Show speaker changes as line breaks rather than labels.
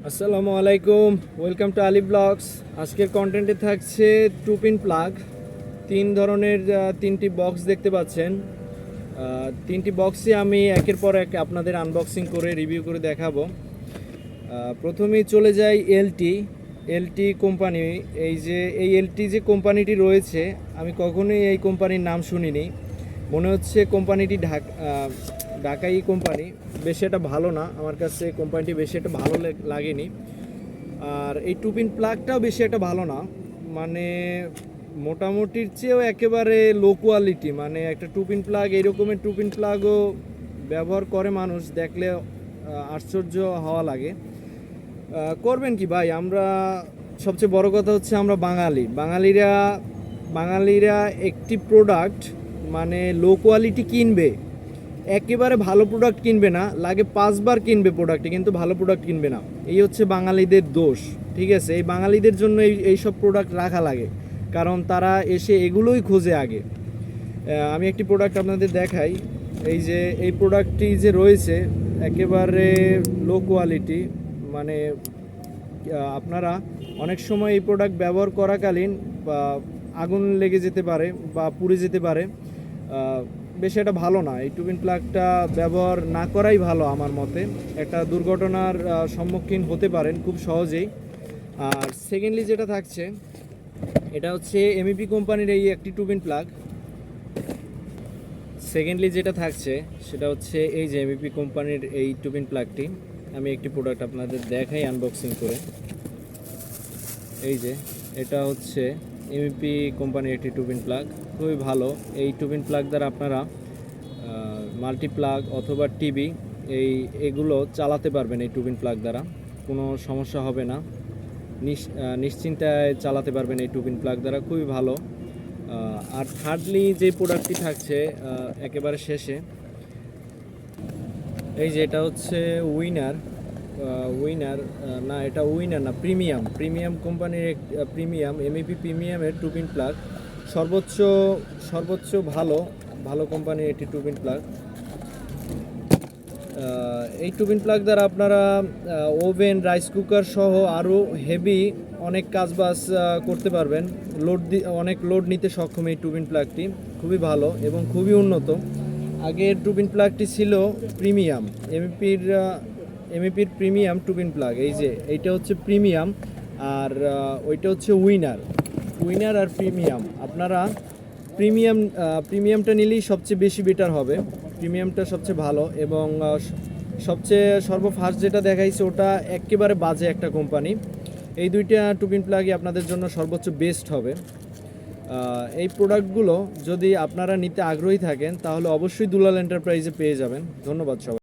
আসসালামু আলাইকুম, welcome to Ali blogs. আজকের কন্টেন্টে থাকছে টু পিন প্লাগ। তিন ধরনের তিনটি বক্স দেখতে পাচ্ছেন। তিনটি বক্সই আমি একের পর এক আপনাদের আনবক্সিং করে রিভিউ করে দেখাবো। প্রথমেই চলে যাই এলটি কোম্পানি। এই এলটি যে কোম্পানিটি রয়েছে, আমি কখনোই এই কোম্পানির নাম শুনিনি। মনে হচ্ছে কোম্পানিটি ঢাকাই কোম্পানি। বেশি একটা ভালো না, আমার কাছে কোম্পানিটি বেশি একটা ভালো লাগেনি। আর এই টু পিন প্লাগটাও বেশি একটা ভালো না, মানে মোটামুটির চেয়েও একেবারে লো কোয়ালিটি। মানে একটা টু পিন প্লাগ, এই রকমের টু পিন প্লাগও ব্যবহার করে মানুষ, দেখলে আশ্চর্য হওয়া লাগে। করবেন কি ভাই, আমরা সবচেয়ে বড় কথা হচ্ছে আমরা বাঙালিরা একটি প্রোডাক্ট মানে লো কোয়ালিটি কিনবে, একেবারে ভালো প্রোডাক্ট কিনবে না, লাগে 5বার কিনবে প্রোডাক্টে, কিন্তু ভালো প্রোডাক্ট কিনবে না। এই হচ্ছে বাঙালিদের দোষ, ঠিক আছে? এই বাঙালিদের জন্য এই সব প্রোডাক্ট রাখা লাগে, কারণ তারা এসে এগুলোই খোঁজে আগে। আমি একটি প্রোডাক্ট আপনাদের দেখাই। এই যে এই প্রোডাক্টটি যে রয়েছে একেবারে লো কোয়ালিটি। মানে আপনারা অনেক সময় এই প্রোডাক্ট ব্যবহার করাকালীন বা আগুন লেগে যেতে পারে বা পুড়ে যেতে পারে। বেশ এটা ভালো না, এই টুপিন প্লাগটা ব্যবহার না করাই ভালো আমার মতে। একটা দুর্ঘটনার সম্মুখীন হতে পারেন খুব সহজেই। আর সেকেন্ডলি যেটা থাকছে, এটা হচ্ছে এমইপি কোম্পানির এই একটি টুপিন প্লাগ। সেকেন্ডলি যেটা থাকছে সেটা হচ্ছে এই যে এমইপি কোম্পানির এই টুপিন প্লাগটি। আমি একটি প্রোডাক্ট আপনাদের দেখাই আনবক্সিং করে। এই যে এটা হচ্ছে এমইপি কোম্পানির একটি টুপিন প্লাগ, খুবই ভালো। এই টুপিন প্লাগ দ্বারা আপনারা মাল্টি প্লাগ অথবা টিভি এগুলো চালাতে পারবেন। এই টুপিন প্লাগ দ্বারা কোনো সমস্যা হবে না, নিশ্চিন্তায় চালাতে পারবেন এই টুপিন প্লাগ দ্বারা, খুবই ভালো। আর থার্ডলি যে প্রোডাক্টটি থাকছে একেবারে শেষে, এই যে এটা হচ্ছে উইনার না, এটা উইনার না, প্রিমিয়াম কোম্পানির প্রিমিয়াম এমইপি প্রিমিয়ামের টুপিন প্লাগ। সর্বোচ্চ ভালো কোম্পানির একটি টুপিন প্লাগ। এই টুপিন প্লাগ দ্বারা আপনারা ওভেন, রাইস কুকার সহ আরও হেভি অনেক কাজবাজ করতে পারবেন। অনেক লোড নিতে সক্ষম এই টুপিন প্লাগটি, খুবই ভালো এবং খুবই উন্নত। আগের টুপিন প্লাগটি ছিল প্রিমিয়াম, এমইপির প্রিমিয়াম টুপিন প্লাগ। এই যে এইটা হচ্ছে প্রিমিয়াম, আর ওইটা হচ্ছে উইনার আর প্রিমিয়াম। আপনারা প্রিমিয়ামটা নিলেই সবচেয়ে বেশি বেটার হবে। প্রিমিয়ামটা সবচেয়ে ভালো এবং সবচেয়ে সর্বফার্স্ট যেটা দেখাইছে ওটা একেবারে বাজে একটা কোম্পানি। এই দুইটা টুপিন প্লাগই আপনাদের জন্য সর্বোচ্চ বেস্ট হবে। এই প্রোডাক্টগুলো যদি আপনারা নিতে আগ্রহী থাকেন তাহলে অবশ্যই দুলাল এন্টারপ্রাইজে পেয়ে যাবেন। ধন্যবাদ সবাই।